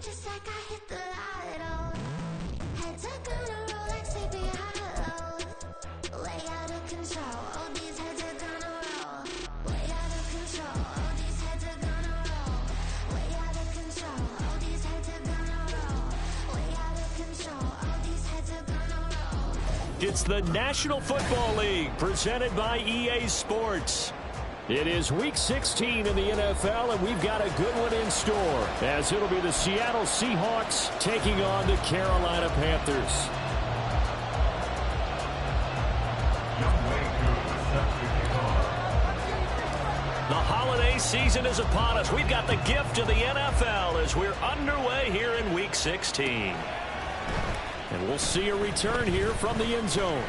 just like I hit the lotto. Heads are gonna roll like sleepy hollow. Way out of control, oh these heads are gonna roll. Way out of control, oh these heads are gonna roll. Way out of control, oh these heads are gonna roll. Way out of control, oh these heads are gonna roll. It's the National Football League presented by EA Sports. It is Week 16 in the NFL, and we've got a good one in store, as it'll be the Seattle Seahawks taking on the Carolina Panthers. The holiday season is upon us. We've got the gift of the NFL as we're underway here in Week 16. And we'll see a return here from the end zone.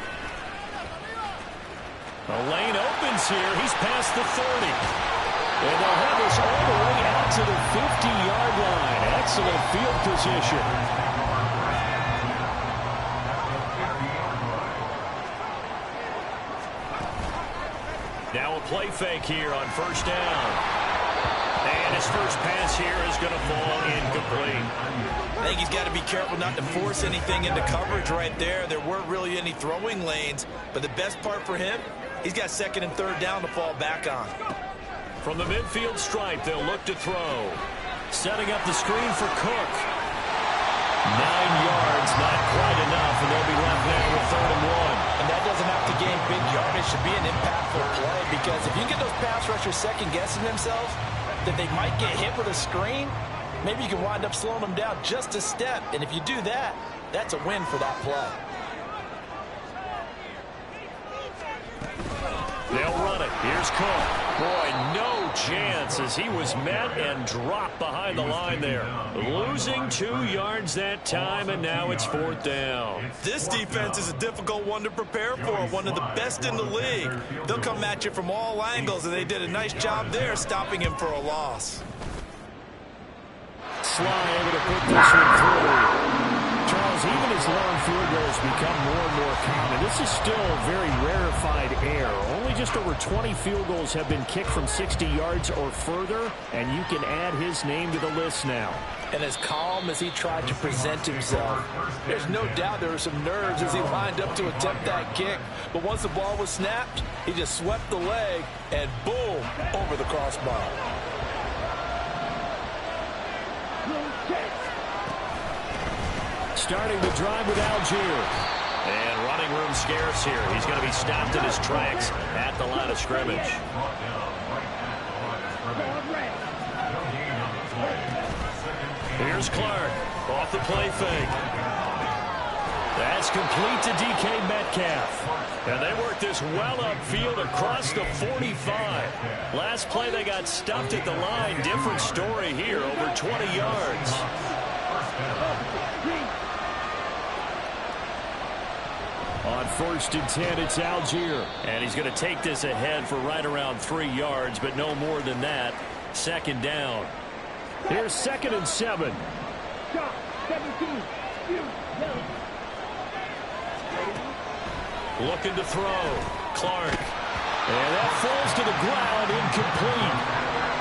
The lane opens here. He's past the 30. And they'll have this all the way out to the 50-yard line. Excellent field position. Now a play fake here on first down. And his first pass here is going to fall incomplete. I think he's got to be careful not to force anything into coverage right there. There weren't really any throwing lanes, but the best part for him, he's got second and third down to fall back on. From the midfield stripe, they'll look to throw. Setting up the screen for Cook. 9 yards, not quite enough, and they'll be left there with 3rd and 1. And that doesn't have to gain big yardage to be an impactful play, because if you get those pass rushers second-guessing themselves, that they might get hit with a screen, maybe you can wind up slowing them down just a step. And if you do that, that's a win for that play. They'll run it. Here's Cook. Boy, no chance as he was met and dropped behind the line there. Losing 2 yards that time, and now it's 4th down. This defense is a difficult one to prepare for, one of the best in the league. They'll come at you from all angles, and they did a nice job there stopping him for a loss. Sly able to put this one through. Charles, even as long field goals become more and more common, this is still a very rarefied air. Only just over 20 field goals have been kicked from 60 yards or further, and you can add his name to the list now. And as calm as he tried to present himself, there's no doubt there were some nerves as he lined up to attempt that kick. But once the ball was snapped, he just swept the leg, and boom, over the crossbar. Starting the drive with Algier. And running room scarce here. He's going to be stopped in his tracks at the line of scrimmage. Here's Clark off the play fake. That's complete to DK Metcalf. And they work this well upfield across the 45. Last play they got stuffed at the line. Different story here, over 20 yards. On 1st and 10, it's Algier. And he's going to take this ahead for right around 3 yards, but no more than that. 2nd down. Here's 2nd and 7. Looking to throw. Clark. And that falls to the ground, incomplete.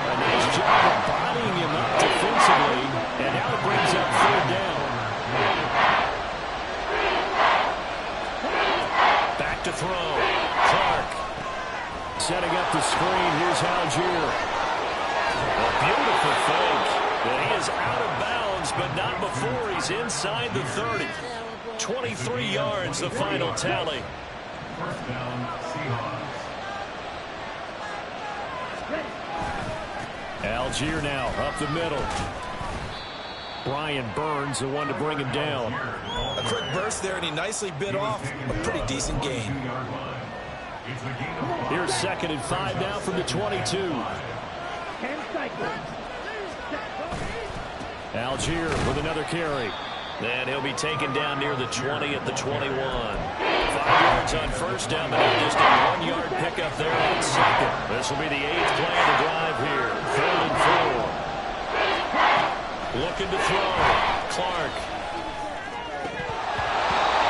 A nice job of bodying him up defensively. And now it brings up 3rd down. Back to throw. Clark. Setting up the screen. Here's Algier. A beautiful fake. And he is out of bounds, but not before he's inside the 30. 23 yards, the final tally. Algier now up the middle. Brian Burns, the one to bring him down. A quick burst there, and he nicely bit off a pretty decent gain. Here's 2nd and 5 now from the 22. Algier with another carry. And he'll be taken down near the 20 at the 21. 5 yards on first down, but just a 1-yard pickup there on 2nd. This will be the 8th play of the drive here. 3rd and 4. Looking to throw. Clark.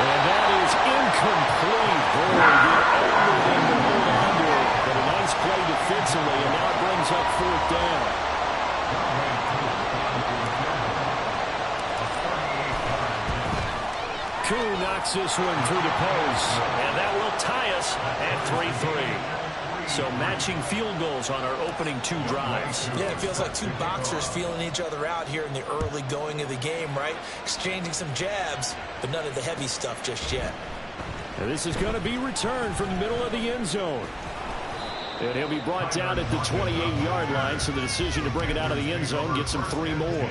And that is incomplete. Boy, the only thing to hold on to it. But a nice play defensively, and now it brings up 4th down. Koo knocks this one through the post. And that will tie us at 3-3. So matching field goals on our opening 2 drives. Yeah, it feels like 2 boxers feeling each other out here in the early going of the game, right? Exchanging some jabs, but none of the heavy stuff just yet. And this is going to be returned from the middle of the end zone. And he'll be brought down at the 28-yard line, so the decision to bring it out of the end zone gets him 3 more.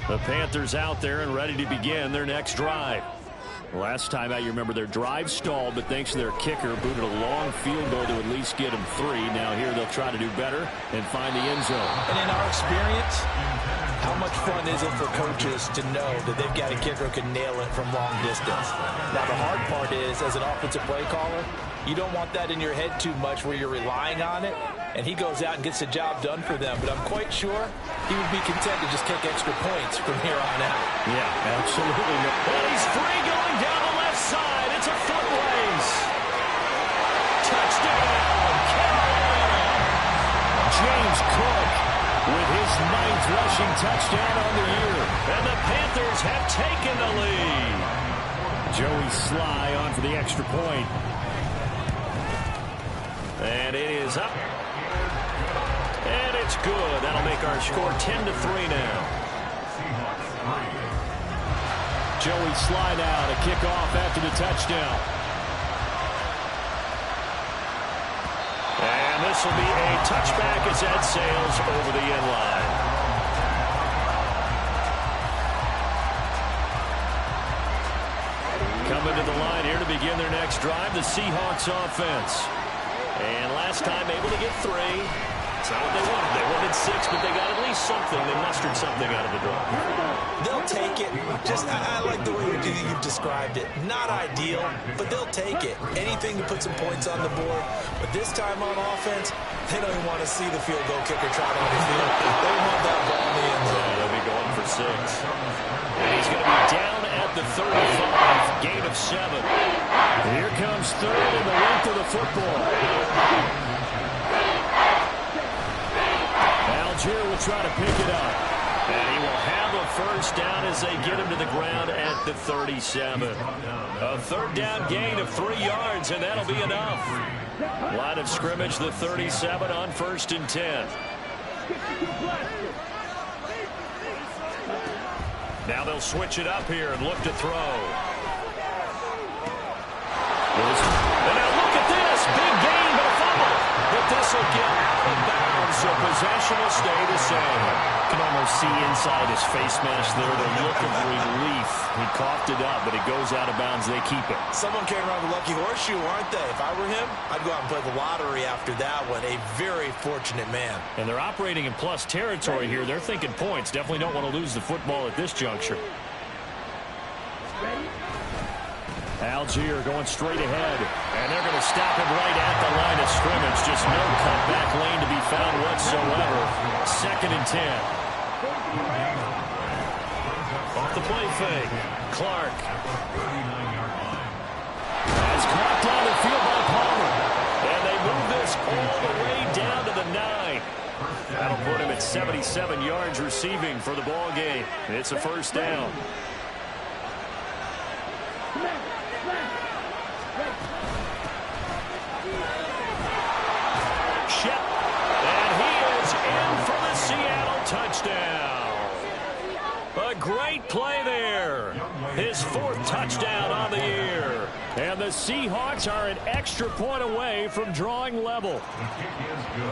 The Panthers out there and ready to begin their next drive. Last time out, you remember their drive stalled, but thanks to their kicker, booted a long field goal to at least get them 3. Now here they'll try to do better and find the end zone. And in our experience, how much fun is it for coaches to know that they've got a kicker who can nail it from long distance? Now the hard part is, as an offensive play caller, you don't want that in your head too much where you're relying on it, and he goes out and gets the job done for them. But I'm quite sure he would be content to just kick extra points from here on out. Yeah, absolutely. Well, he's free going down the left side. It's a foot race. Touchdown, Carolina. James Cook with his 9th rushing touchdown on the year. And the Panthers have taken the lead. Joey Sly on for the extra point. And it is up. And it's good. That'll make our score 10-3 now. Joey Sly now to kick off after the touchdown. And this will be a touchback as that sails over the end line. Coming to the line here to begin their next drive, the Seahawks offense. And last time able to get 3. It's not what they wanted. They wanted 6, but they got at least something. They mustered something out of the drive. They'll take it. I like the way you've described it. Not ideal, but they'll take it. Anything to put some points on the board. But this time on offense, they don't even want to see the field goal kicker trot on the field. They want that ball in the end zone. They'll be going for 6. And he's going to be down at the 35. Gain of 7. Here comes 3rd in the length of the football. Algier will try to pick it up. And he will have a first down as they get him to the ground at the 37. A 3rd down gain of 3 yards, and that'll be enough. Line of scrimmage, the 37 on 1st and 10. Now they'll switch it up here and look to throw. And now look at this. Big gain, but a fumble. But this will get out of bounds, so possession will stay the same. You can almost see inside his face mask there the look of relief. He coughed it up, but it goes out of bounds. They keep it. Someone came around with a lucky horseshoe, aren't they? If I were him, I'd go out and play the lottery after that one. A very fortunate man. And they're operating in plus territory here. They're thinking points. Definitely don't want to lose the football at this juncture. Algier going straight ahead, and they're going to stop him right at the line of scrimmage. Just no cutback lane to be found whatsoever. 2nd and 10. Off the play fake. Clark. That's caught down the field by Palmer. And they move this all the way down to the 9. That'll put him at 77 yards receiving for the ball game. It's a first down. Touchdown. A great play there. His 4th touchdown on the year. And the Seahawks are an extra point away from drawing level.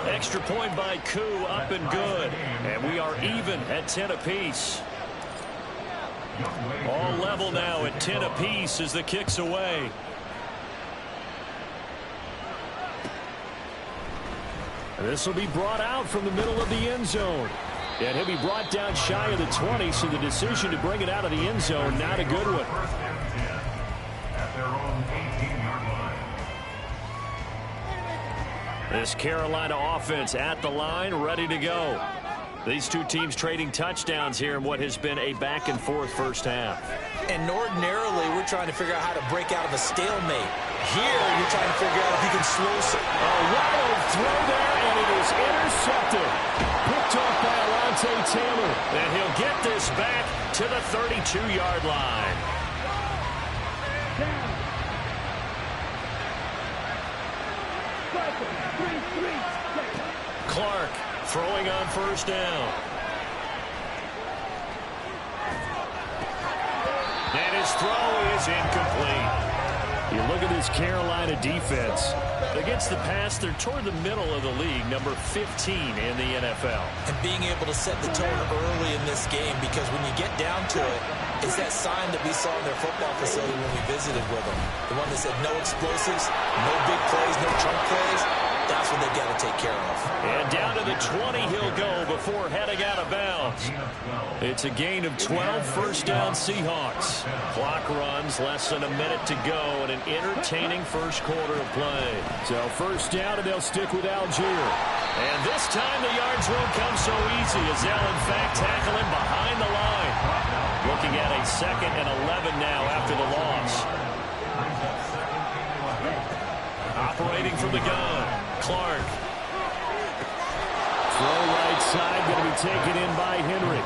Extra point by Koo, up and good. And we are even at 10 apiece. All level now at 10 apiece as the kick's away. This will be brought out from the middle of the end zone. And he'll be brought down shy of the 20, so the decision to bring it out of the end zone, not a good one. This Carolina offense at the line, ready to go. These two teams trading touchdowns here in what has been a back-and-forth first half. And ordinarily, we're trying to figure out how to break out of a stalemate. Here, you're trying to figure out if you can explosive. A wild throw there, and it is intercepted. Picked off by Alontae Taylor. And he'll get this back to the 32-yard line. Clark throwing on first down. And his throw is incomplete. You look at this Carolina defense. Against the pass, they're toward the middle of the league, number 15 in the NFL. And being able to set the tone early in this game, because when you get down to it, it's that sign that we saw in their football facility when we visited with them. The one that said no explosives, no big plays, no chunk plays. That's what they've got to take care of. And down to the 20 he'll go before heading out of bounds. It's a gain of 12, first down Seahawks. Clock runs, less than a minute to go, and an entertaining first quarter of play. So first down, and they'll stick with Algier. And this time the yards won't come so easy, as they'll in fact tackle him behind the line. Looking at a 2nd and 11 now after the loss. Operating from the gun, Clark. Throw right side, going to be taken in by Henry.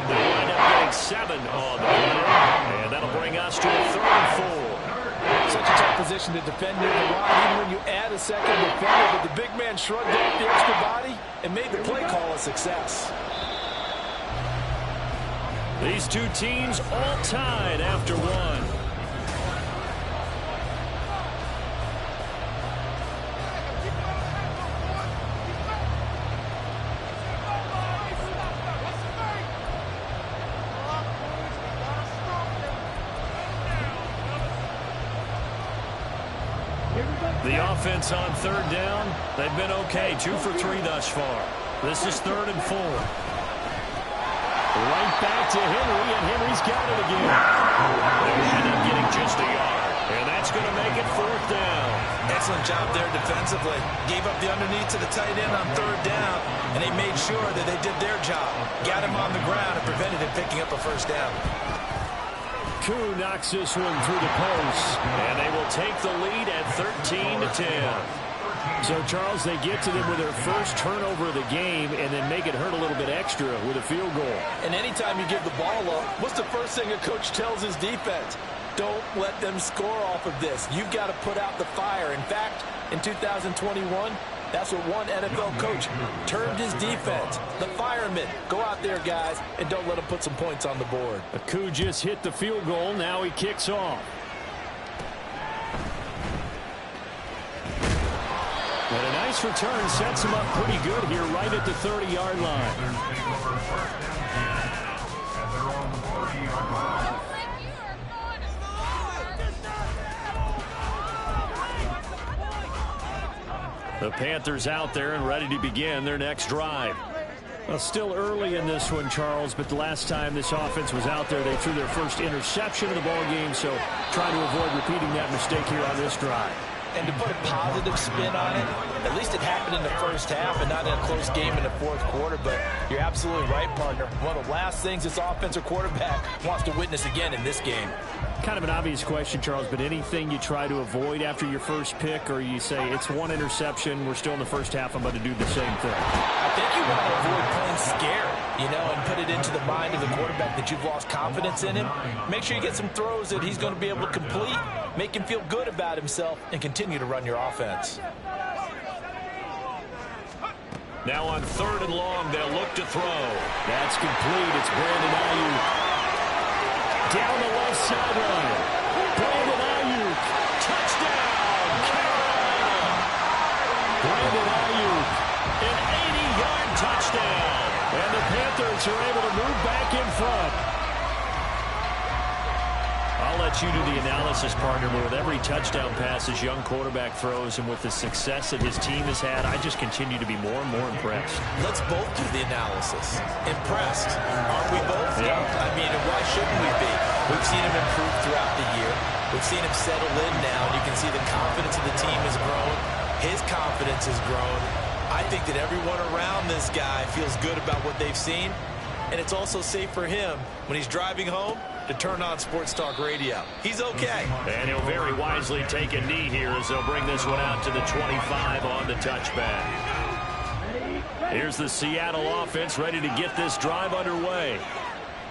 They wind up getting 7 on the play, and that'll bring us to a 3rd and 4. Such a tough position to defend near the line, even when you add a second defender, but the big man shrugged off the extra body and made the play call a success. These two teams all tied after one. The offense on 3rd down, they've been okay, 2 for 3 thus far. This is 3rd and 4. Right back to Henry, and Henry's got it again. They wind up getting just a yard, and that's going to make it 4th down. Excellent job there defensively. Gave up the underneath to the tight end on 3rd down, and they made sure that they did their job. Got him on the ground and prevented him picking up a first down. Koo knocks this one through the post, and they will take the lead at 13-10. So, Charles, they get to them with their first turnover of the game and then make it hurt a little bit extra with a field goal. And anytime you give the ball up, what's the first thing a coach tells his defense? Don't let them score off of this. You've got to put out the fire. In fact, in 2021, that's what one NFL coach termed his defense. The firemen. Go out there, guys, and don't let them put some points on the board. Koo just hit the field goal. Now he kicks off. And a nice return sets him up pretty good here right at the 30-yard line. The Panthers out there and ready to begin their next drive. Well, still early in this one, Charles, but the last time this offense was out there, they threw their first interception of the ball game, so trying to avoid repeating that mistake here on this drive. And to put a positive spin on it, at least it happened in the first half and not in a close game in the 4th quarter. But you're absolutely right, partner. One of the last things this offensive quarterback wants to witness again in this game. Kind of an obvious question, Charles, but anything you try to avoid after your first pick, or you say it's one interception, we're still in the first half, I'm going to do the same thing? I think you want to avoid playing scared, and put it into the mind of the quarterback that you've lost confidence in him. Make sure you get some throws that he's going to be able to complete, make him feel good about himself, and continue to run your offense. Now on 3rd and long, they'll look to throw. That's complete. It's Brandon Ayuk. Down the left sideline. Brandon Ayuk. Touchdown, Carolina. Brandon Ayuk. An 80-yard touchdown. And the Panthers are able to move back in front. I'll let you do the analysis, partner, but with every touchdown pass this young quarterback throws and with the success that his team has had, I just continue to be more and more impressed. Let's both do the analysis. Impressed. Aren't we both? Yeah. I mean, why shouldn't we be? We've seen him improve throughout the year. We've seen him settle in now, and you can see the confidence of the team has grown. His confidence has grown. I think that everyone around this guy feels good about what they've seen, and it's also safe for him when he's driving home to turn on sports talk radio. He's okay. And he'll very wisely take a knee here as they'll bring this one out to the 25 on the touchback. Here's the Seattle offense ready to get this drive underway.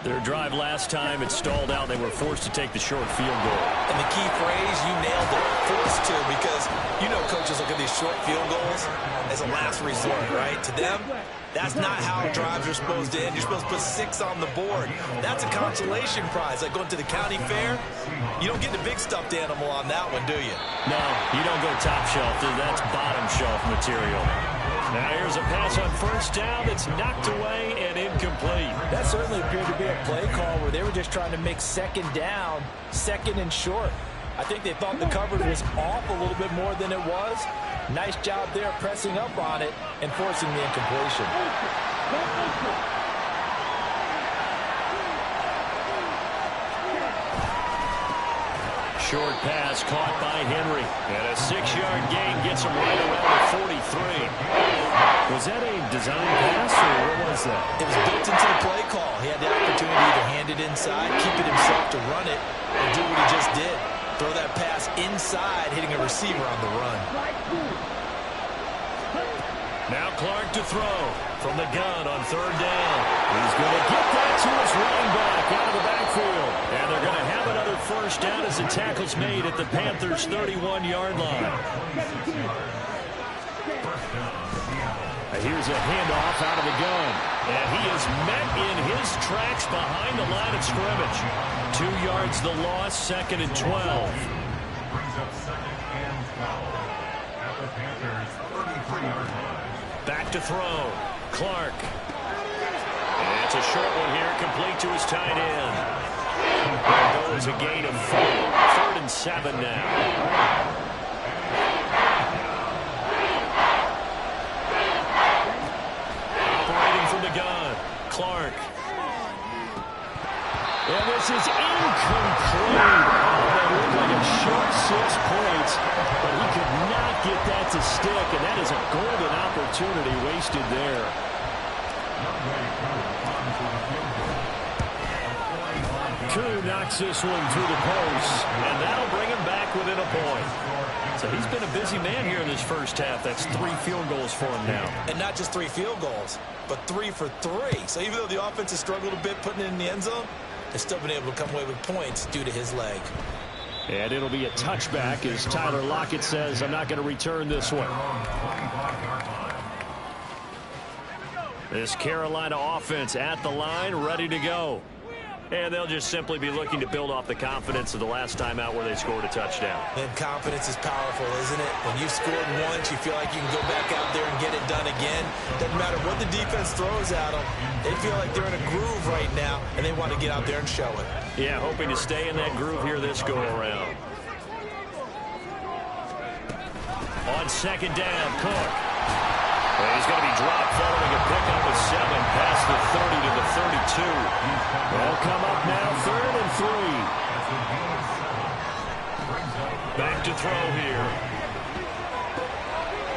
Their drive last time, it stalled out. They were forced to take the short field goal. And the key phrase, you nailed it, forced to, because you know coaches look at these short field goals as a last resort, right? To them, that's not how drives are supposed to end. You're supposed to put 6 on the board. That's a consolation prize. Like going to the county fair, you don't get the big stuffed animal on that one, do you? No, you don't go top shelf. That's bottom shelf material. Now here's a pass on first down that's knocked away and incomplete. That certainly appeared to be a play call where they were just trying to make second down, second and short. I think they thought the coverage was off a little bit more than it was. Nice job there pressing up on it and forcing the incompletion. Short pass caught by Henry. And a 6-yard gain gets him right around the 43. Was that a design pass or what was that? It was built into the play call. He had the opportunity to either hand it inside, keep it himself to run it, or do what he just did. Throw that pass inside, hitting a receiver on the run. Now Clark to throw from the gun on third down. He's going to get that to his running back out of the backfield. And they're going to have another first down as the tackle's made at the Panthers' 31-yard line. Here's a handoff out of the gun. And he is met in his tracks behind the line of scrimmage. 2 yards the loss, 2nd and 12. Brings up 2nd and 12 at the Panthers' 33-yard line. Back to throw. Clark. And it's a short one here, complete to his tight end. There goes a gain of 4. 3rd and 7 now. Clark. And this is incomplete. That looked like a short 6 points, but he could not get that to stick, and that is a golden opportunity wasted there. Koo knocks this one through the post, and that'll bring him back within a point. So he's been a busy man here in this first half. That's 3 field goals for him now. And not just 3 field goals, but 3 for 3. So even though the offense has struggled a bit putting it in the end zone, they've still been able to come away with points due to his leg. And it'll be a touchback as Tyler Lockett says, I'm not going to return this one. This Carolina offense at the line, ready to go. And they'll just simply be looking to build off the confidence of the last time out where they scored a touchdown. And confidence is powerful, isn't it? When you've scored once, you feel like you can go back out there and get it done again. Doesn't matter what the defense throws at them. They feel like they're in a groove right now, and they want to get out there and show it. Yeah, hoping to stay in that groove here this go-around. On 2nd down, Cook. And he's going to be dropped following a pickup of 7 past the 30 to the 32. They'll come up now 3rd and 3. Back to throw here.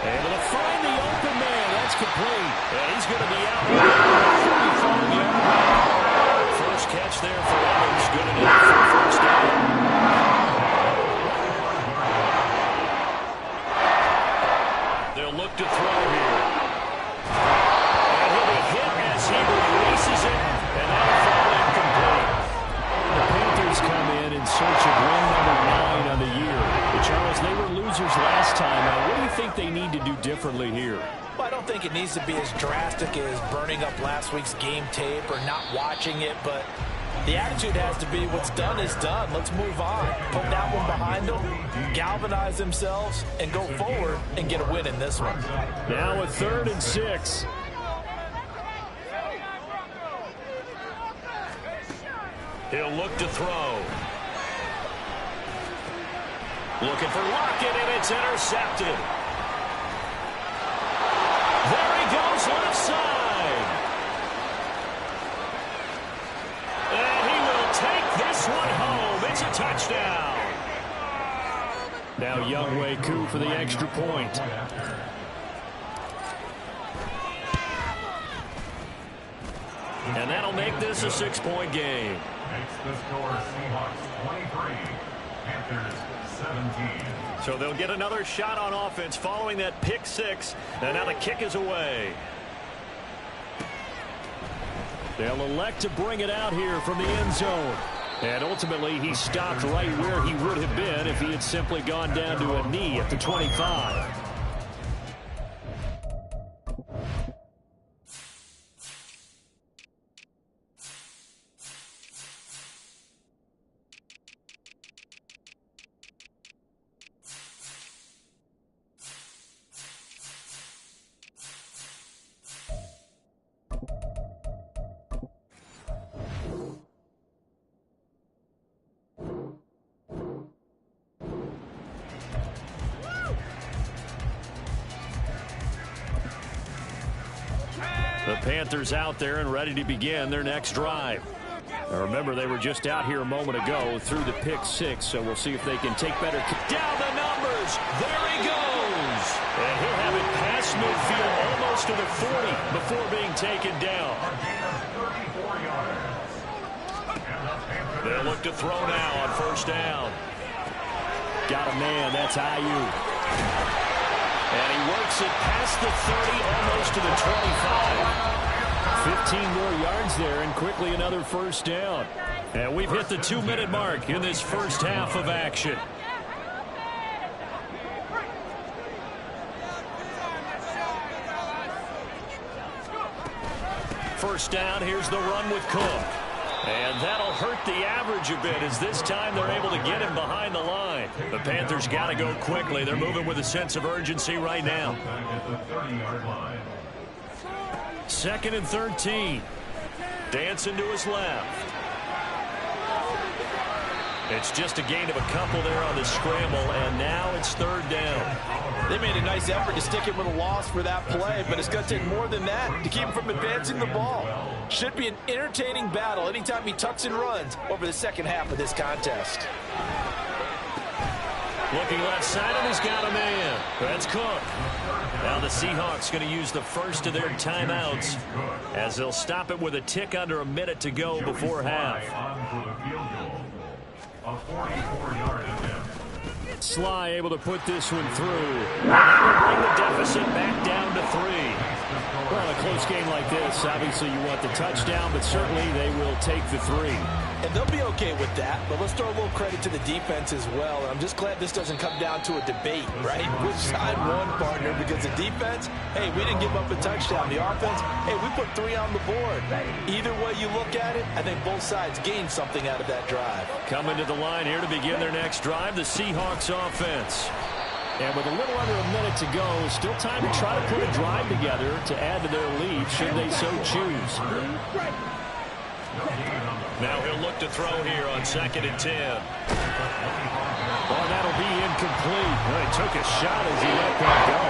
Able to find the open man. That's complete. And he's going to be out. 35-yard. First catch there for Evans. Good enough for first down. They'll look to throw here. And he'll be hit as he releases it. And that'll fall incomplete. The Panthers come in search of win number 9 on the year. But Charles, they were losers last time. Now, what do you think they need to do differently here? Well, I don't think it needs to be as drastic as burning up last week's game tape or not watching it, but the attitude has to be what's done is done. Let's move on. Put that one behind them, galvanize themselves, and go forward and get a win in this one. Now a 3rd and 6. He'll look to throw. Looking for Lockett, and it's intercepted. There he goes left side. And he will take this one home. It's a touchdown. Now Younghoe Koo for the extra point. And that'll make this a 6-point game. Makes the score Seahawks 23, Panthers 17. So they'll get another shot on offense following that pick six. And now the kick is away. They'll elect to bring it out here from the end zone. And ultimately, he stopped right where he would have been if he had simply gone down to a knee at the 25. The Panthers out there and ready to begin their next drive. Now remember, they were just out here a moment ago through the pick six, so we'll see if they can take better. Down the numbers. There he goes. And he'll have it past midfield almost to the 40 before being taken down. They'll look to throw now on first down. Got a man. That's IU. And he works it past the 30, almost to the 25. 15 more yards there, and quickly another first down. And we've hit the 2-minute mark in this first half of action. First down, here's the run with Cook. And that'll hurt the average a bit as this time they're able to get him behind the line. The Panthers got to go quickly. They're moving with a sense of urgency right now. 2nd and 13. Dancing to his left. It's just a gain of a couple there on the scramble, and now it's 3rd down. They made a nice effort to stick him with a loss for that play, but it's going to take more than that to keep him from advancing the ball. Should be an entertaining battle anytime he tucks and runs over the second half of this contest. Looking left side, and he's got a man. That's Cook. Now the Seahawks going to use the first of their timeouts as they'll stop it with a tick under a minute to go before half. A 44-yard attempt. Sly able to put this one through. That will bring the deficit back down to 3. Well, a close game like this, obviously you want the touchdown, but certainly they will take the 3. And they'll be okay with that, but let's throw a little credit to the defense as well. And I'm just glad this doesn't come down to a debate, right? Which side won, partner? Because the defense, hey, we didn't give up a touchdown. The offense, hey, we put 3 on the board. Either way you look at it, I think both sides gained something out of that drive. Coming to the line here to begin their next drive, the Seahawks offense. And with a little under a minute to go, still time to try to put a drive together to add to their lead should they so choose. Now he'll look to throw here on 2nd and 10. Oh, that'll be incomplete. Well, he took a shot as he let that go.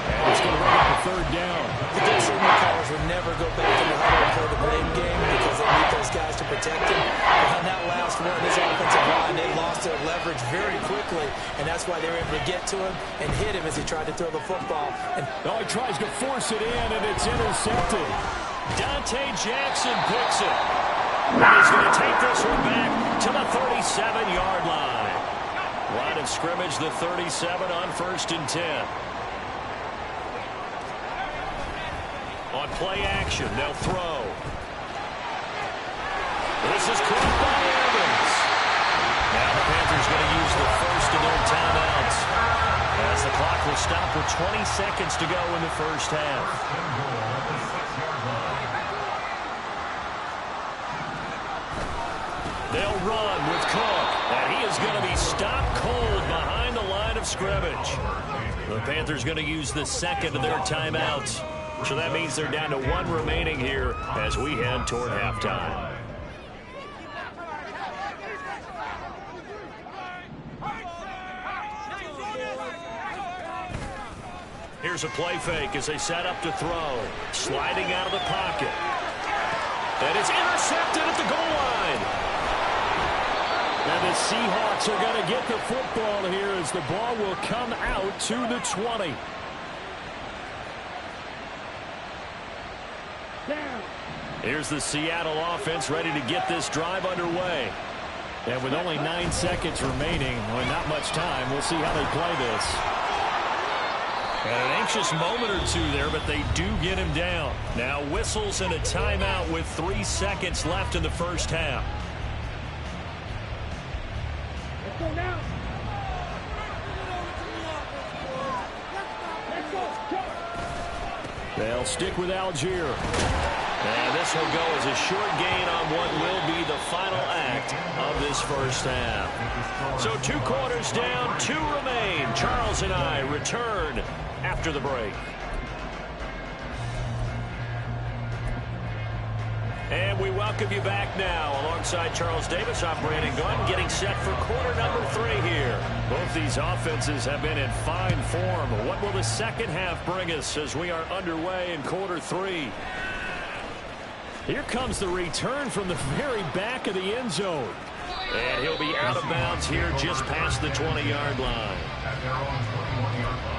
And it's going to bring up a 3rd down. The defensive callers would never go back to the huddle and play the blame game because they need those guys to protect him. But on that last one, this offensive line, they lost their leverage very quickly, and that's why they were able to get to him and hit him as he tried to throw the football. And he tries to force it in, and it's intercepted. Dante Jackson picks it. And he's going to take this one back to the 37-yard line. Line of scrimmage, the 37 on 1st and 10. On play action, they'll throw. This is caught by Evans. Now the Panthers going to use the first of their timeouts as the clock will stop with 20 seconds to go in the first half. They'll run with Cook, and he is going to be stopped cold behind the line of scrimmage. The Panthers going to use the second of their timeouts. So that means they're down to 1 remaining here as we head toward halftime. Here's a play fake as they set up to throw. Sliding out of the pocket. And it's intercepted at the goal line. And the Seahawks are going to get the football here as the ball will come out to the 20. Here's the Seattle offense ready to get this drive underway. And with only 9 seconds remaining, well, not much time, we'll see how they play this. And an anxious moment or two there, but they do get him down. Now whistles and a timeout with 3 seconds left in the first half. Let's go now. They'll stick with Algier. And this will go as a short gain on what will be the final act of this first half. So 2 quarters down, 2 remain. Charles and I return after the break. And we welcome you back now. Alongside Charles Davis, I'm Brandon Gunn, getting set for quarter number 3 here. Both these offenses have been in fine form. What will the second half bring us as we are underway in quarter 3? Here comes the return from the very back of the end zone. And he'll be out of bounds here just past the 20-yard line. At their own 21-yard line.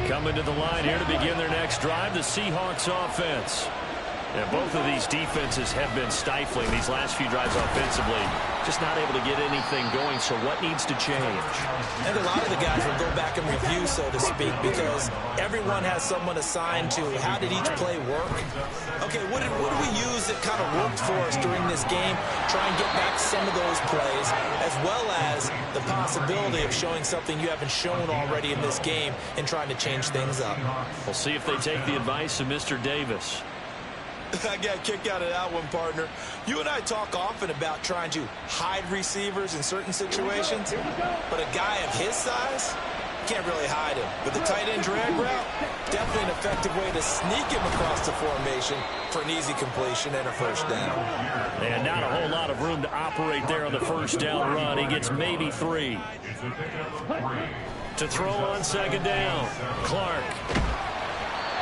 Coming to the line here to begin their next drive, the Seahawks offense. And both of these defenses have been stifling these last few drives offensively. Just not able to get anything going, so what needs to change? I think a lot of the guys will go back and review, so to speak, because everyone has someone assigned to how did each play work. Okay, what did we use that kind of worked for us during this game? Try and get back some of those plays, as well as the possibility of showing something you haven't shown already in this game and trying to change things up. We'll see if they take the advice of Mr. Davis. I got a kick out of that one, partner. You and I talk often about trying to hide receivers in certain situations, but a guy of his size can't really hide him. But the tight end drag route, definitely an effective way to sneak him across the formation for an easy completion and a first down. And not a whole lot of room to operate there on the first down run. He gets maybe 3. To throw on second down, Clark.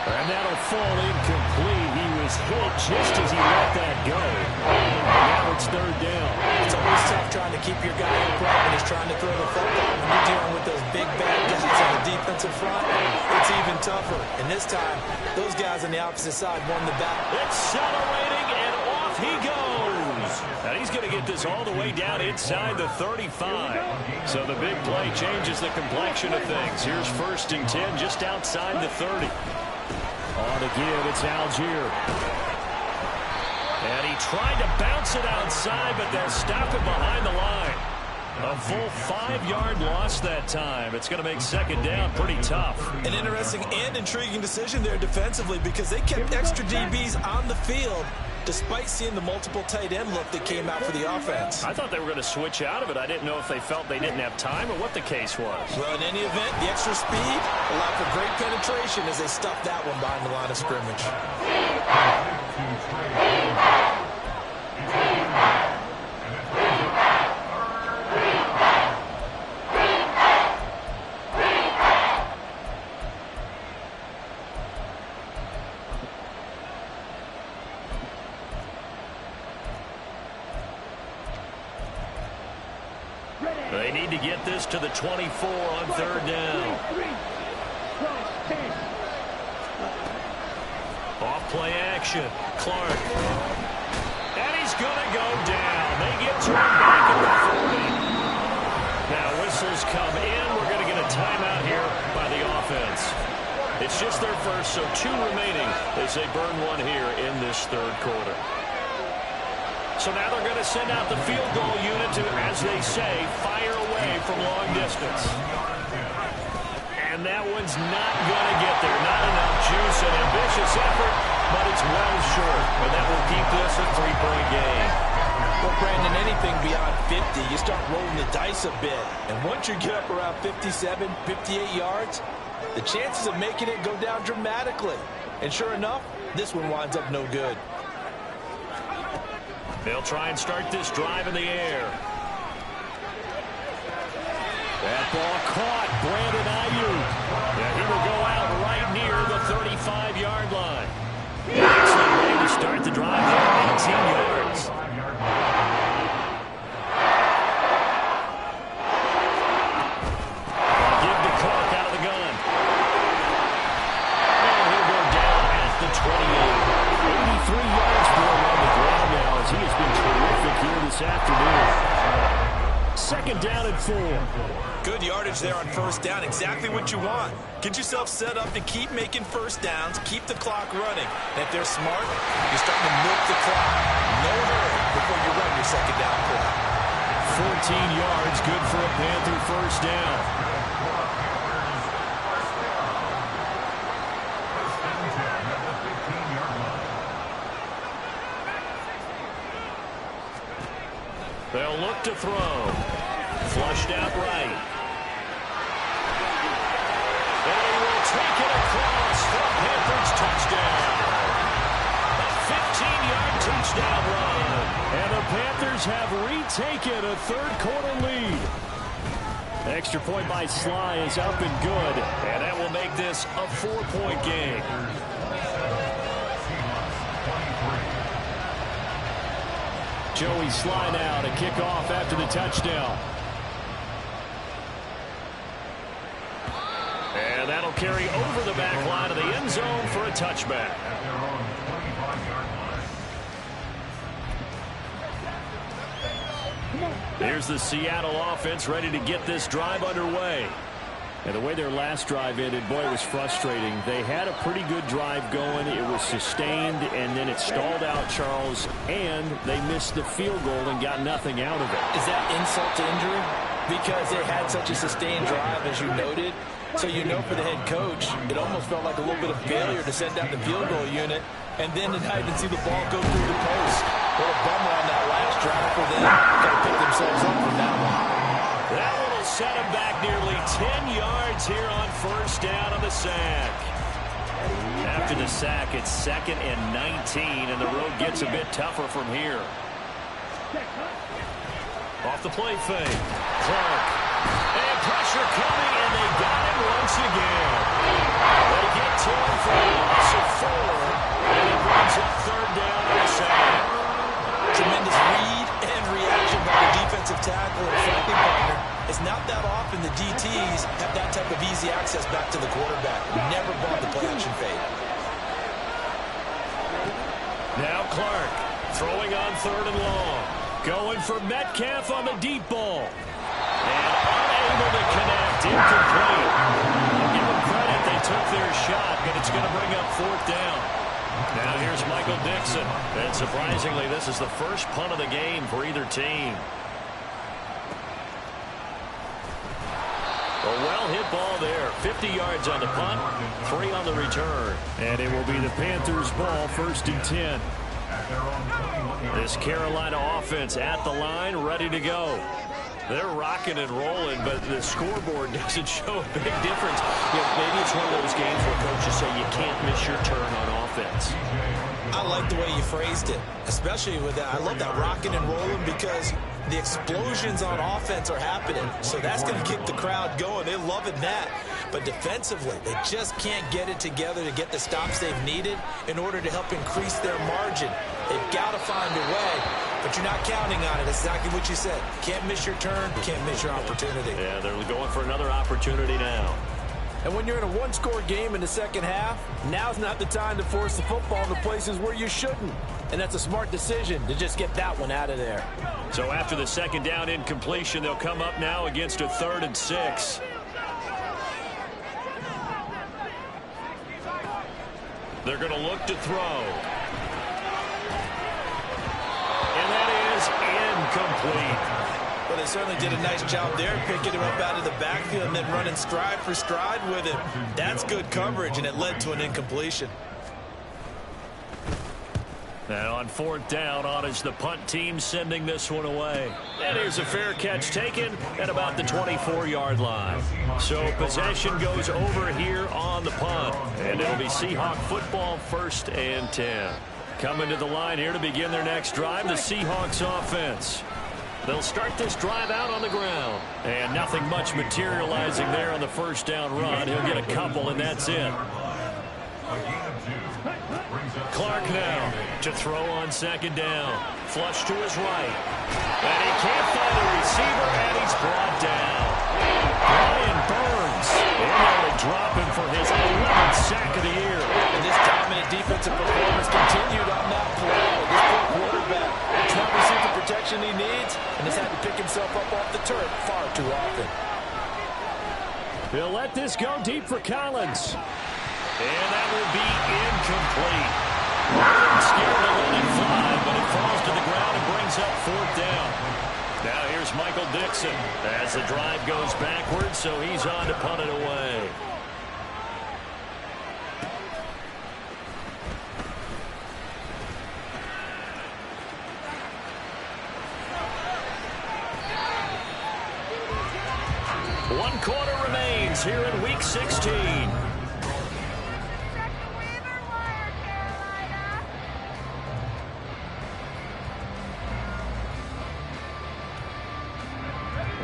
And that'll fall incomplete. He was hit just as he let that go. Now it's third down. It's always tough trying to keep your guy upright when he's trying to throw the football. When you're dealing with those big bad guys on the defensive front, it's even tougher. And this time, those guys on the opposite side won the battle. Accelerating, and off he goes. And he's going to get this all the way down inside the 35. So the big play changes the complexion of things. Here's 1st and 10 just outside the 30. On the give, it's Algier. And he tried to bounce it outside, but they'll stop it behind the line. A full 5-yard loss that time. It's going to make second down pretty tough. An interesting and intriguing decision there defensively, because they kept extra DBs on the field despite seeing the multiple tight end look that came out for the offense. I thought they were going to switch out of it. I didn't know if they felt they didn't have time or what the case was. Well, in any event, the extra speed allowed for great penetration as they stuffed that one behind the line of scrimmage. They need to get this to the 24 on third down. Off play action. Clark. And he's going to go down. They get turned back at the 40. Now whistles come in. We're going to get a timeout here by the offense. It's just their first, so 2 remaining as they burn one here in this third quarter. So now they're going to send out the field goal unit to, as they say, fire away from long distance. And that one's not going to get there. Not enough juice, an ambitious effort, but it's well short. And that will keep this a 3-point game. Well, Brandon, anything beyond 50, you start rolling the dice a bit. And once you get up around 57, 58 yards, the chances of making it go down dramatically. And sure enough, this one winds up no good. They'll try and start this drive in the air. That ball caught. Brandon Ayuk. Yeah, he will go out right near the 35-yard line. Excellent way to start the drive there, 18 yards. second down and 4. Good yardage there on first down. Exactly what you want. Get yourself set up to keep making first downs, keep the clock running. And if they're smart, you're starting to milk the clock. No hurry before you run your second down play. 14 yards, good for a Panther first down. They'll look to throw. Flushed out right. And he will take it across for a Panthers touchdown. A 15-yard touchdown run. And the Panthers have retaken a third-quarter lead. Extra point by Sly is up and good. And that will make this a 4-point game. Joey Sly now to kick off after the touchdown. And that'll carry over the back line of the end zone for a touchback. Here's the Seattle offense ready to get this drive underway. And the way their last drive ended, boy, it was frustrating. They had a pretty good drive going. It was sustained, and then it stalled out, Charles, and they missed the field goal and got nothing out of it. Is that insult to injury? Because they had such a sustained drive, as you noted. So you know for the head coach, it almost felt like a little bit of failure to send down the field goal unit, and then to not even see the ball go through the post. What a bummer on that last drive for them. Got to pick themselves up from that one. That one will set them back nearly 10 yards here on first down on the sack. After the sack, it's 2nd and 19, and the road gets a bit tougher from here. Off the play fake. Clark. And pressure coming, and they got him once again. They get to him for a loss of 4, and it brings up third down on the sack. Tremendous read and reaction by the defensive tackle and flanking partner. It's not that often the DTs have that type of easy access back to the quarterback. Never bought the play action fade. Now Clark throwing on 3rd and long. Going for Metcalf on the deep ball. And unable to connect. Incomplete. I'll give them credit. They took their shot, but it's going to bring up 4th down. Now here's Michael Dixon. And surprisingly, this is the first punt of the game for either team. A well-hit ball there. 50 yards on the punt, 3 on the return. And it will be the Panthers' ball, 1st and 10. This Carolina offense at the line, ready to go. They're rocking and rolling, but the scoreboard doesn't show a big difference. You know, maybe it's one of those games where coaches say you can't miss your turn on offense. I like the way you phrased it, especially with that. I love that rocking and rolling because the explosions on offense are happening. So that's going to keep the crowd going. They're loving that. But defensively, they just can't get it together to get the stops they've needed in order to help increase their margin. They've got to find a way, but you're not counting on it. It's exactly what you said. Can't miss your turn, can't miss your opportunity. Yeah, they're going for another opportunity now. And when you're in a one-score game in the second half, now's not the time to force the football into places where you shouldn't. And that's a smart decision to just get that one out of there. So after the second down incompletion, they'll come up now against a 3rd and 6. They're going to look to throw. And that is incomplete. Well, they certainly did a nice job there, picking him up out of the backfield and then running stride for stride with him. That's good coverage, and it led to an incompletion. Now on 4th down, on is the punt team sending this one away. And here's a fair catch taken at about the 24-yard line. So possession goes over here on the punt. And it'll be Seahawk football, 1st and 10. Coming to the line here to begin their next drive, the Seahawks offense. They'll start this drive out on the ground. And nothing much materializing there on the 1st down run. He'll get a couple, and that's it. Clark now to throw on 2nd down. Flush to his right. And he can't find a receiver, and he's brought down. Brian Burns. And they'll drop him for his 11th sack of the year. And this dominant defensive performance continued on that play. This poor quarterback has not received the protection he needs and has had to pick himself up off the turf too often. He'll let this go deep for Collins. And that will be incomplete. Scared to let it fly, but it falls to the ground and brings up 4th down. Now here's Michael Dixon as the drive goes backwards, so he's on to punt it away. One quarter remains here in Week 16.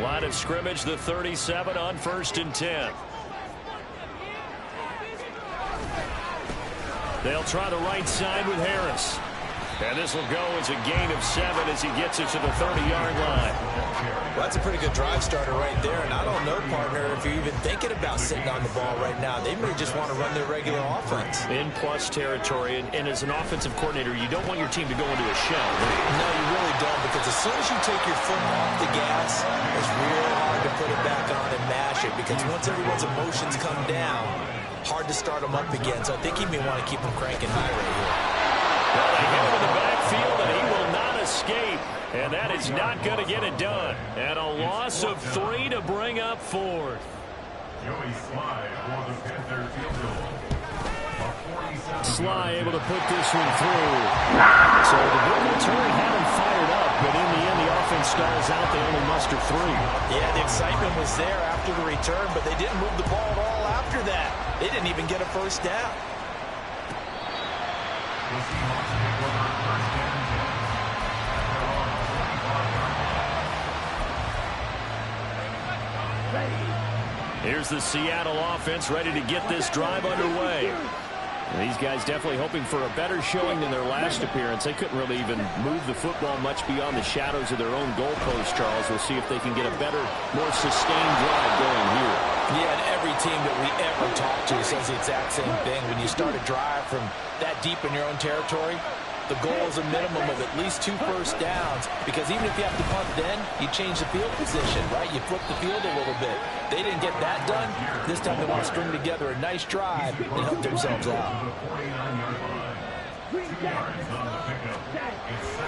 Line of scrimmage, the 37 on 1st and 10. They'll try the right side with Harris. And this will go as a gain of 7 as he gets it to the 30-yard line. Well, that's a pretty good drive starter right there. And I don't know, partner, if you're even thinking about sitting on the ball right now. They may just want to run their regular offense. In plus territory. And as an offensive coordinator, you don't want your team to go into a shell. No, you really don't. Because as soon as you take your foot off the gas, it's real hard to put it back on and mash it. Because once everyone's emotions come down, hard to start them up again. So I think he may want to keep them cranking high right here. Well, they hit him in the backfield, and he will not escape. And that is not going to get it done. And a loss of 3 to bring up 4th. Joey Sly for the Panther field goal. Sly able to put this one through. So the big return had him fired up, but in the end, the offense stalls out. They only muster 3. Yeah, the excitement was there after the return, but they didn't move the ball at all after that. They didn't even get a first down. Here's the Seattle offense ready to get this drive underway. And these guys definitely hoping for a better showing than their last appearance. They couldn't really even move the football much beyond the shadows of their own goalpost, Charles. We'll see if they can get a better, more sustained drive going here. Yeah, and every team that we ever talk to says the exact same thing. When you start a drive from that deep in your own territory, the goal is a minimum of at least 2 first downs, because even if you have to punt then, you change the field position, right? You flip the field a little bit. They didn't get that done. This time they want to string together a nice drive and help themselves out.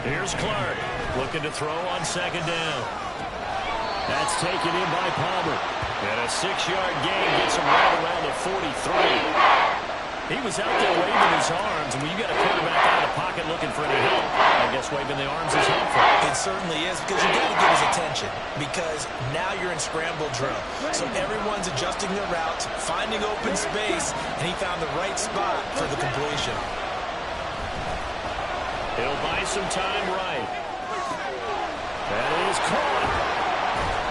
Here's Clark looking to throw on 2nd down. That's taken in by Palmer. And a 6-yard gain gets him right around the 43. He was out there waving his arms, and when you got a quarterback out of the pocket looking for any help, I guess waving the arms is helpful. It certainly is, because you got to get his attention, because now you're in scramble drill. So everyone's adjusting their routes, finding open space, and he found the right spot for the completion. He'll buy some time right. That is caught.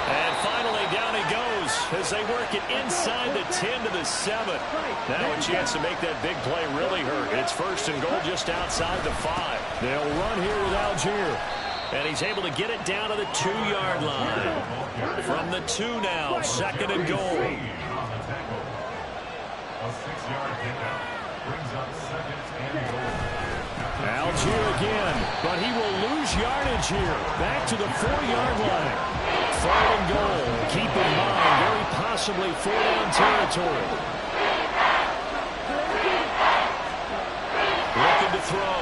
And finally down he goes as they work it inside the 10 to the 7. Now a chance to make that big play really hurt. It's 1st and goal just outside the 5. They'll run here with Algier. And he's able to get it down to the 2-yard line. From the 2 now, 2nd and goal. A 6-yard pickup brings up 2nd and goal. Algier again, but he will lose yardage here. Back to the 4-yard line. 3rd and goal. Keep in mind, very possibly 4-down territory. Looking to throw.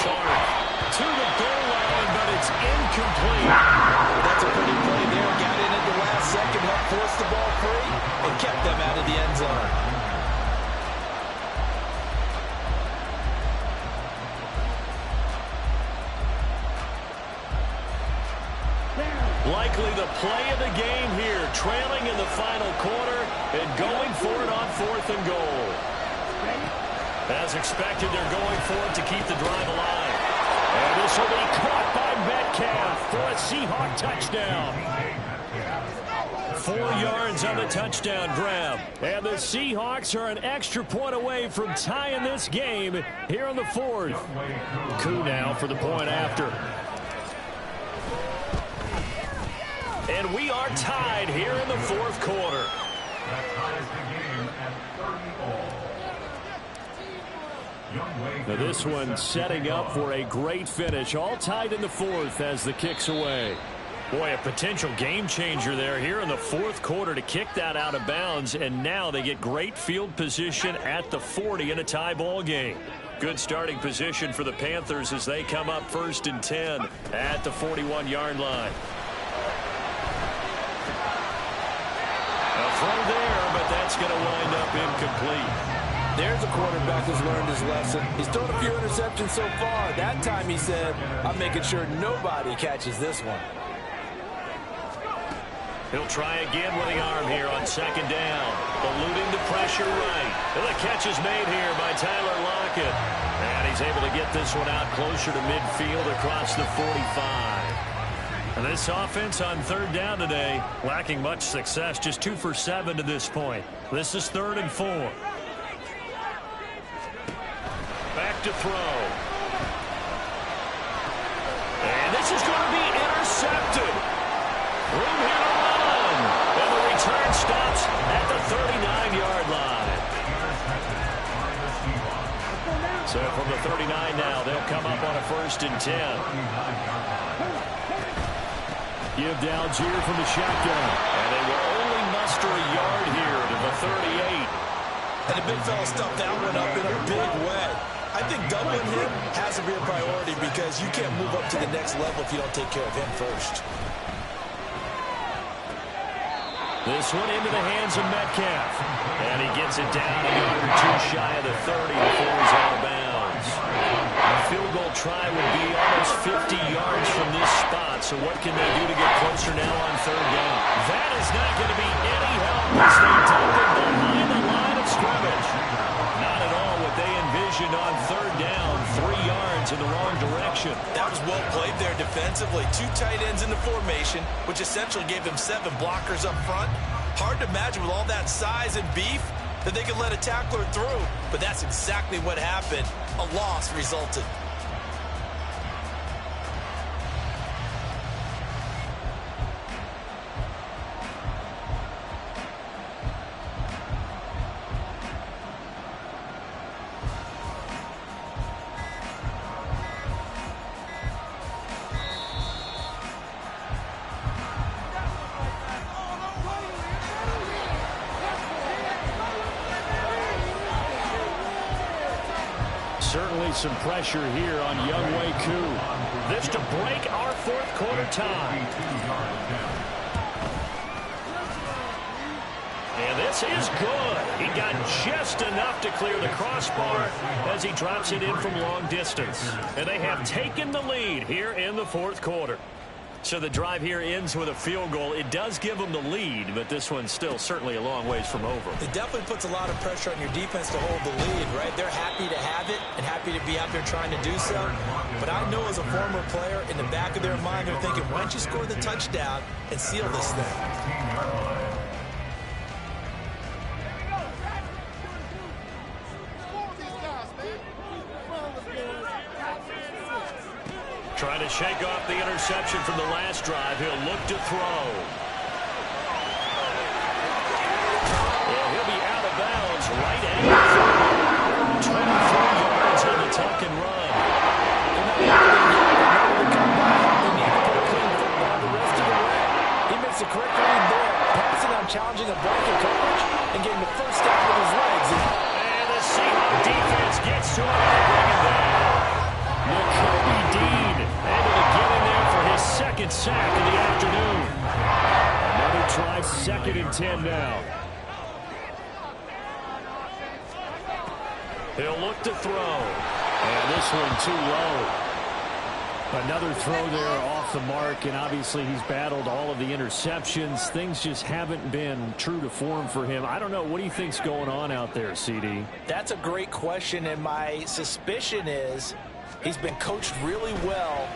Clark to the goal line, but it's incomplete. That's a pretty play there. Got in at the last second, helped force the ball free, and kept them out of the end zone. Likely the play of the game here, trailing in the final quarter and going for it on 4th and goal. As expected, they're going for it to keep the drive alive. And this will be caught by Metcalf for a Seahawk touchdown. 4 yards on the touchdown grab. And the Seahawks are an extra point away from tying this game here in the 4th. Koo now for the point after. And we are tied here in the 4th quarter. That ties the game at 30 all. Now this one setting up for a great finish. All tied in the 4th as the kick's away. Boy, a potential game changer there here in the fourth quarter to kick that out of bounds, and now they get great field position at the 40 in a tie ball game. Good starting position for the Panthers as they come up 1st and 10 at the 41-yard line. A throw there, but that's going to wind up incomplete. There's a quarterback who's learned his lesson. He's thrown a few interceptions so far. That time he said, I'm making sure nobody catches this one. He'll try again with the arm here on 2nd down. Eluding the pressure right. And the catch is made here by Tyler Lockett. And he's able to get this one out closer to midfield across the 45. And this offense on 3rd down today, lacking much success. Just 2 for 7 to this point. This is 3rd and 4. Back to throw. And this is going to be intercepted. Room here to run. And the return stops at the 39-yard line. So from the 39 now, they'll come up on a 1st and 10. Give Dalgier from the shotgun. And they will only muster a yard here to the 38. And the big fella stuffed that one up in a big way. I think doubling him has to be a priority because you can't move up to the next level if you don't take care of him first. This one into the hands of Metcalf. And he gets it down a yard or 2 shy of the 30 before he's out of bounds. A field goal try would be almost 50 yards from this spot. So what can they do to get closer now on 3rd down? That is not going to be any help as they dump it behind the line of scrimmage. Not at all what they envisioned on 3rd down. 3 yards in the wrong direction. That was well played there defensively. 2 tight ends in the formation, which essentially gave them 7 blockers up front. Hard to imagine with all that size and beef that they could let a tackler through. But that's exactly what happened. A loss resulted. Certainly some pressure here on Younghoe Koo. This to break our 4th quarter tie. And this is good. He got just enough to clear the crossbar as he drops it in from long distance. And they have taken the lead here in the 4th quarter. So the drive here ends with a field goal. It does give them the lead, but this one's still certainly a long ways from over. It definitely puts a lot of pressure on your defense to hold the lead, right? They're happy to have it and happy to be out there trying to do so. But I know as a former player, in the back of their mind, they're thinking, why don't you score the touchdown and seal this thing? Trying to shake off the interception from the last drive. He'll look to throw. Well, he'll be out of bounds right at the 23 yards on the tuck and run. He makes a correct read there, passing on challenging a blanket coverage and getting the first down with his legs. And the Seahawks defense gets to him and bring it down. Nakobe Dean able to get in there for his 2nd sack of the afternoon. Another try, 2nd and 10 now. He'll look to throw. And this one too low. Another throw there off the mark, and obviously he's battled all of the interceptions. Things just haven't been true to form for him. I don't know. What do you think's going on out there, CD? That's a great question, and my suspicion is he's been coached really well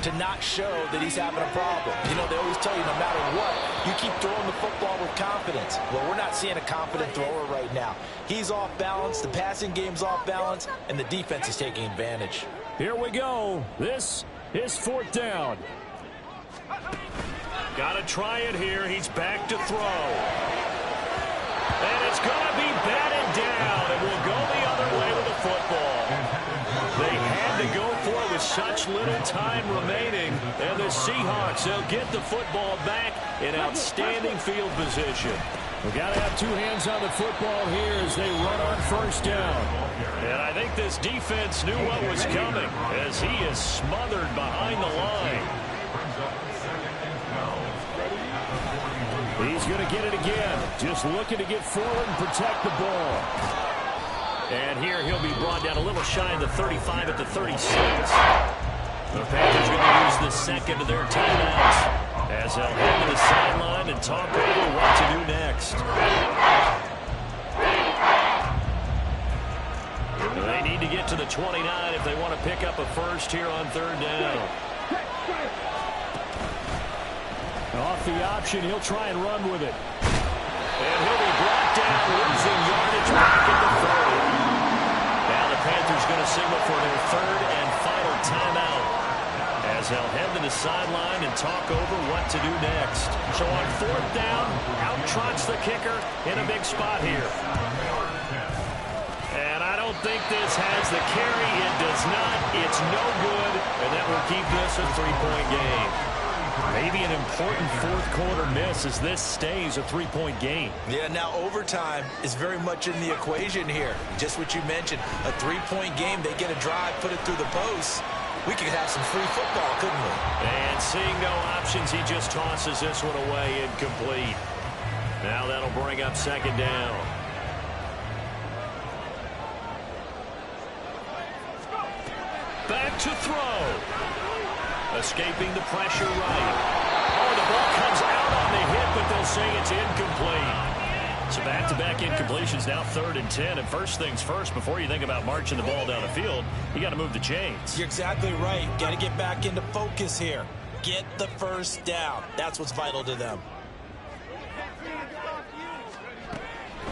to not show that he's having a problem. You know, they always tell you no matter what, you keep throwing the football with confidence. Well, we're not seeing a confident thrower right now. He's off balance, the passing game's off balance, and the defense is taking advantage. Here we go. This is 4th down. Got to try it here. He's back to throw. And it's going to be batted down, and we'll go the other way with the football. They had to go for it with such little time remaining. And the Seahawks, they'll get the football back in outstanding field position. We've got to have two hands on the football here as they run on first down. And I think this defense knew what was coming as he is smothered behind the line. He's going to get it again. Just looking to get forward and protect the ball. And here he'll be brought down a little shy of the 35 at the 36. The Panthers going to use the second of their timeouts as they'll head to the sideline and talk over what to do next. They need to get to the 29 if they want to pick up a first here on third down. Off the option, he'll try and run with it. And he'll be brought down, losing yardage back at the 30. Now the Panthers going to signal for their third and final timeout as they'll head to the sideline and talk over what to do next. So on fourth down, out trots the kicker in a big spot here. And I don't think this has the carry. It does not. It's no good. And that will keep this a three-point game. Maybe an important fourth-quarter miss as this stays a three-point game. Yeah, now overtime is very much in the equation here. Just what you mentioned, a three-point game. They get a drive, put it through the post. We could have some free football, couldn't we? And seeing no options, he just tosses this one away incomplete. Now that'll bring up second down. Back to throw. Escaping the pressure right. Oh, the ball comes out on the hit, but they'll say it's incomplete. So back-to-back incompletions, now 3rd and 10. And first things first, before you think about marching the ball down the field, you got to move the chains. You're exactly right. Got to get back into focus here. Get the first down. That's what's vital to them.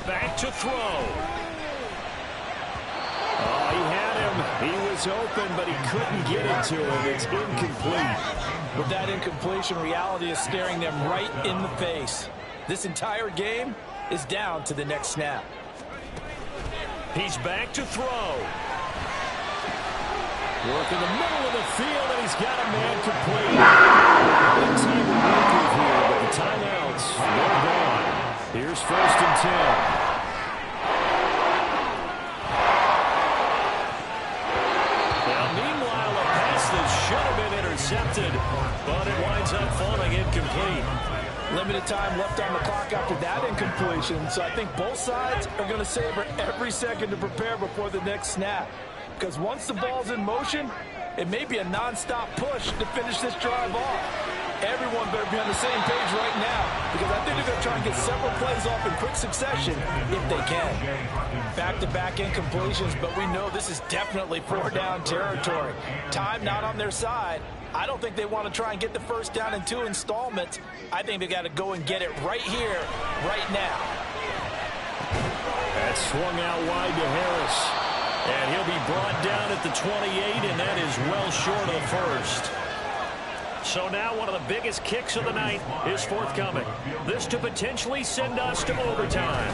Back to throw. Oh, he had him. He was open, but he couldn't get it to him. It's incomplete. With that incompletion, reality is staring them right in the face. This entire game is down to the next snap. He's back to throw. Work in the middle of the field, and he's got a man complete. Big time to work with here, but the timeouts, they're gone. Here's 1st and 10. Should have been intercepted, but it winds up falling incomplete. Limited time left on the clock after that incompletion, so I think both sides are going to savor every second to prepare before the next snap. Because once the ball's in motion, it may be a non-stop push to finish this drive off. Everyone better be on the same page right now, because I think they're going to try and get several plays off in quick succession if they can. Back-to-back incompletions, but we know this is definitely 4-down territory. Time not on their side. I don't think they want to try and get the first down in 2 installments. I think they got to go and get it right here, right now. That swung out wide to Harris. And he'll be brought down at the 28, and that is well short of the first. So now one of the biggest kicks of the night is forthcoming. This to potentially send us to overtime.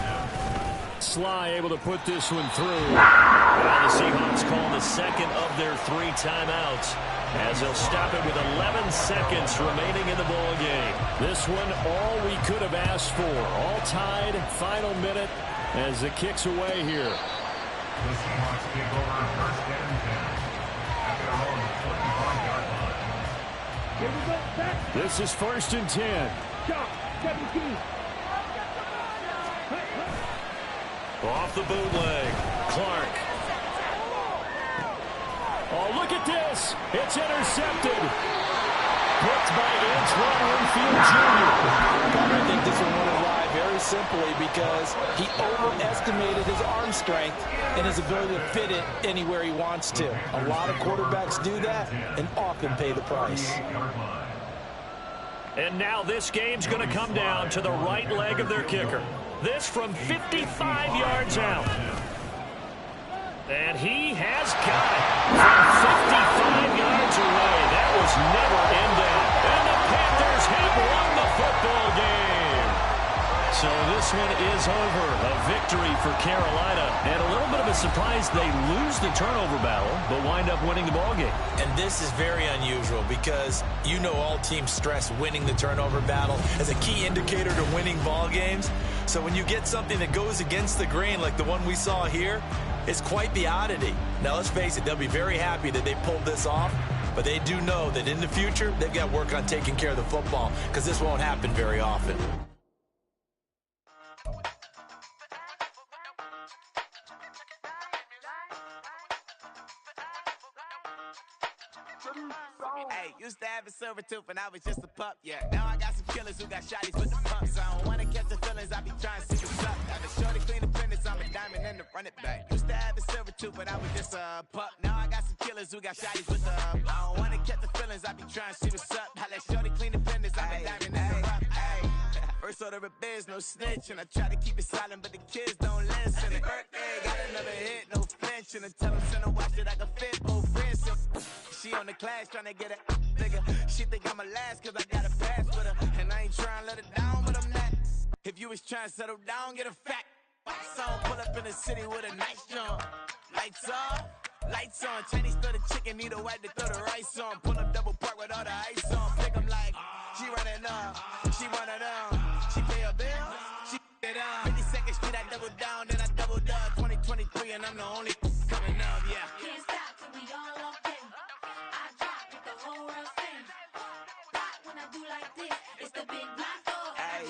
Sly able to put this one through. Well, the Seahawks call the second of their 3 timeouts as they'll stop it with 11 seconds remaining in the ball game. This one all we could have asked for. All tied, final minute as it kicks away here. The Seahawks take over 1st and 10 at their own 25-yard line. Here we go, back. This is 1st and 10. Stop, 17. Off the bootleg, Clark. Oh, look at this. It's intercepted. Picked by Antoine Winfield Jr. I think this one went awry very simply because he overestimated his arm strength and his ability to fit it anywhere he wants to. A lot of quarterbacks do that and often pay the price. And now this game's going to come down to the right leg of their kicker. This from 55 yards out. And he has got it from 55 yards away. That was never in doubt. And the Panthers have won the football game. So this this one is over. A victory for Carolina. And a little bit of a surprise, they lose the turnover battle, but wind up winning the ballgame. And this is very unusual because you know all teams stress winning the turnover battle as a key indicator to winning ball games. So when you get something that goes against the grain like the one we saw here, it's quite the oddity. Now, let's face it, they'll be very happy that they pulled this off, but they do know that in the future, they've got to work on taking care of the football because this won't happen very often. Hey, used to have a silver tooth when I was just a pup, yeah. Now I got some killers who got shotties with the pumps. I don't wanna catch the feelings, I be trying to see what's up. Got a shorty clean the finish, I'm a diamond and to run it back. Used to have a silver tooth when I was just a pup. Now I got some killers who got shotties with the I don't wanna catch the feelings, I be trying to see what's up. I let shorty clean the finish, I'm a diamond and to run it. First order of biz, no snitch, and I try to keep it silent, but the kids don't listen. And birthday, got another hit, no flinch, and I tell them send a watch that I can fit both wrists. She on the class trying to get a nigga. She think I'm a last cause I got a pass with her. And I ain't trying to let her down, but I'm not. If you was trying to settle down, get a fat song. Pull up in the city with a nice jump. Lights off, lights on. Chinese throw the chicken, need a wipe to throw the rice on. Pull up double park with all the ice on. Pick 'em like, she running up, she running up. She pay her bill, she it up. 52nd Street, I double down, then I doubled up. 2023, and I'm the only coming up, yeah. Can't stop till we all up in. I drop with the whole world sing. Rock when I do like this, it's the big black dog. Hey,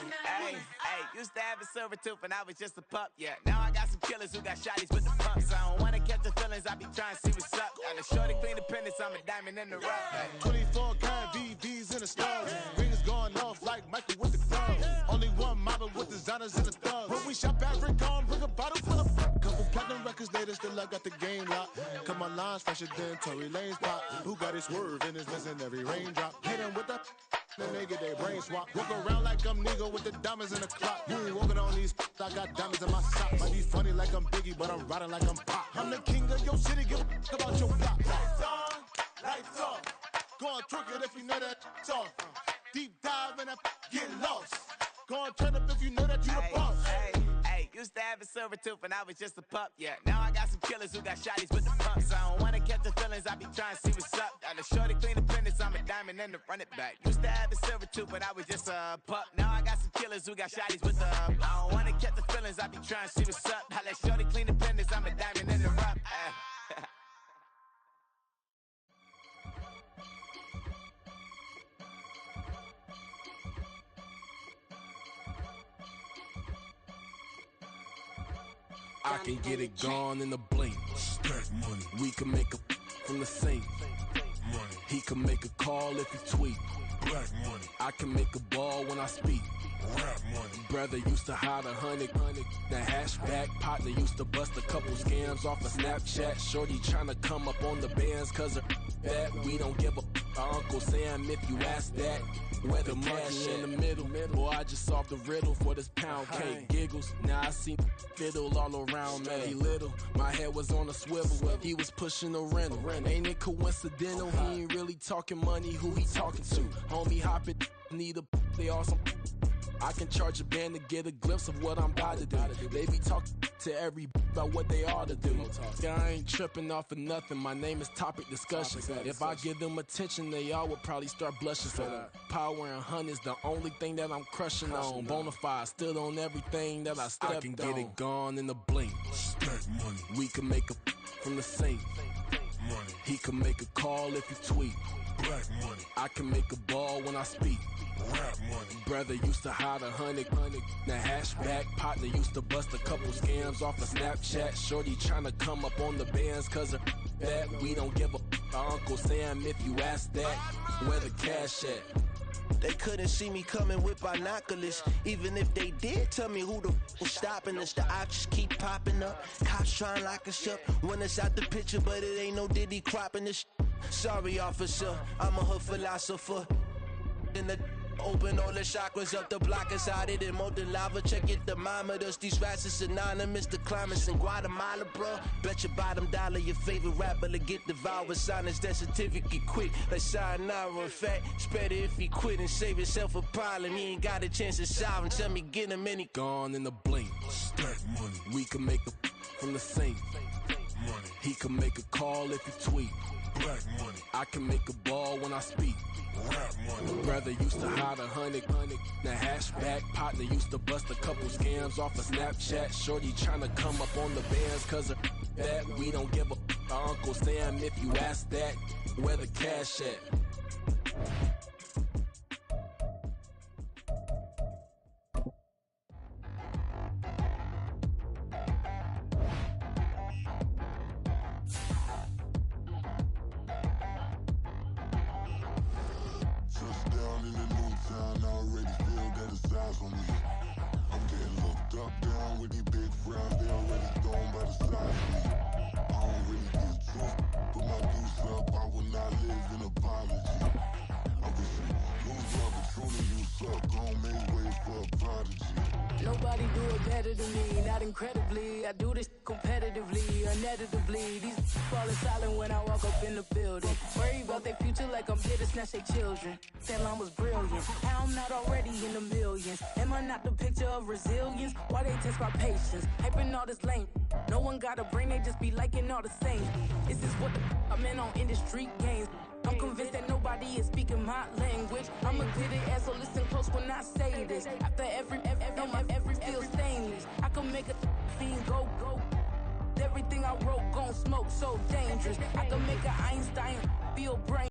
used to have a silver tooth when I was just a pup, yeah. Now I got some killers who got shotties with the pumps. I don't wanna catch the feelings, I be trying to see what's up. Got a shorty clean the pennies, I'm a diamond in the rough. 24 karat VVs in the stars. Rings going off like Michael with the gloves. Only one mobbing with designers in the thugs. When we shop at Rincon, bring a bottle full of couple platinum records later, still I got the game locked. Cut my lines fresher than Tory Lane's pop. Who got his swerve and is missing every raindrop. Hit him with the then they get their brain swap. Walk around like I'm nigga with the diamonds in the clock. You ain't walking on these I got diamonds in my socks. Might be funny like I'm Biggie, but I'm riding like I'm Pop. I'm the king of your city, give a about your block. Lights on, lights off. Go on, twerk it if you know that it's off. Deep dive and get lost. Go on, turn up if you know that you the boss. Hey, used to have a silver tooth when I was just a pup, yeah. Now I got some killers who got shotties with the pumps. I don't wanna catch the feelings, I be trying to see what's up. Got a shorty clean the finish, I'm a diamond and to run it back. Used to have a silver tooth when I was just a pup. Now I got some killers who got shotties with the I don't wanna catch the feelings, I be trying to see what's up. I let shorty clean the finish, I'm a diamond and to run I can get it gone in a blink. Stack money. We can make a from the sink. Money. He can make a call if he tweet. Black money. I can make a ball when I speak. Rap money. Brother used to hide 100. The hashback partner used to bust a couple scams off of Snapchat. Shorty tryna come up on the bands cause of that. We don't give a Uncle Sam if you ask that. Where the money in the middle. Boy, I just solved the riddle for this pound cake. Giggles, now I see fiddle all around me. He little, my head was on a swivel. He was pushing a rental. Ain't it coincidental? He ain't really talking money. Who he talking to? Homie, hop it, need a they awesome. I can charge a band to get a glimpse of what I'm about to do. They be talking to every about what they ought to do. I ain't tripping off of nothing. My name is Topic Discussion. If I give them attention, they all would probably start blushing. So power and hunt is the only thing that I'm crushing on. Bonafide stood on everything that I stepped on. I can get it gone in a blink. Stack money. We can make a from the sink. Money. He can make a call if he tweet. Black money. I can make a ball when I speak. Rap money. Brother used to hide 100. The hashback partner used to bust a couple scams off of Snapchat. Shorty tryna come up on the bands cause of that. We don't give a Uncle Sam if you ask that. Where the cash at? They couldn't see me coming with binoculars. Even if they did tell me who the was stopping us, the options keep popping up. Cops trying to lock us up. When it's out the picture, but it ain't no Diddy cropping this. Sorry, officer, I'm a hood philosopher. In the Open all the chakras up, the block is out it and more the lava. Check your thermometers, these rats is synonymous. The climates in Guatemala, bro. Bet your bottom dollar your favorite rapper to get devoured. Sign his death certificate quick, like sayonara. In fact, it's better if he quit and save himself a problem. He ain't got a chance to solve and tell me get him any. Gone in the blink. Stack money. We can make a from the sink. Money. He can make a call if he tweet. Black money. I can make a ball when I speak. Rap money. Brother used to hide 100 the hashback. Partner used to bust a couple scams off of Snapchat. Shorty tryna come up on the bands cause of that. We don't give a Uncle Sam if you ask that. Where the cash at? Touchdown in the new town, I already feel that it's eyes on me. I'm getting looked up, down with these big frowns, they already thrown by the side of me. I don't really get drunk, put my deuce up, I will not live in apology. I wish you lose love, but truly you suck, gon' make way for a prodigy. Nobody do it better than me, not incredibly. I do this competitively, uneditably. These falling silent when I walk up in the building. Worry about their future like I'm here to snatch their children. That line was brilliant. How I'm not already in the millions? Am I not the picture of resilience? Why they test my patience? Hyping all this lame. No one got a brain, they just be liking all the same. This is what the I'm in on industry games. I'm convinced that nobody is speaking my language. I'm a good ass, so listen close when I say this. After every feel stainless. I can make a fiend go. Everything I wrote gon' smoke so dangerous. I can make a Einstein feel brain.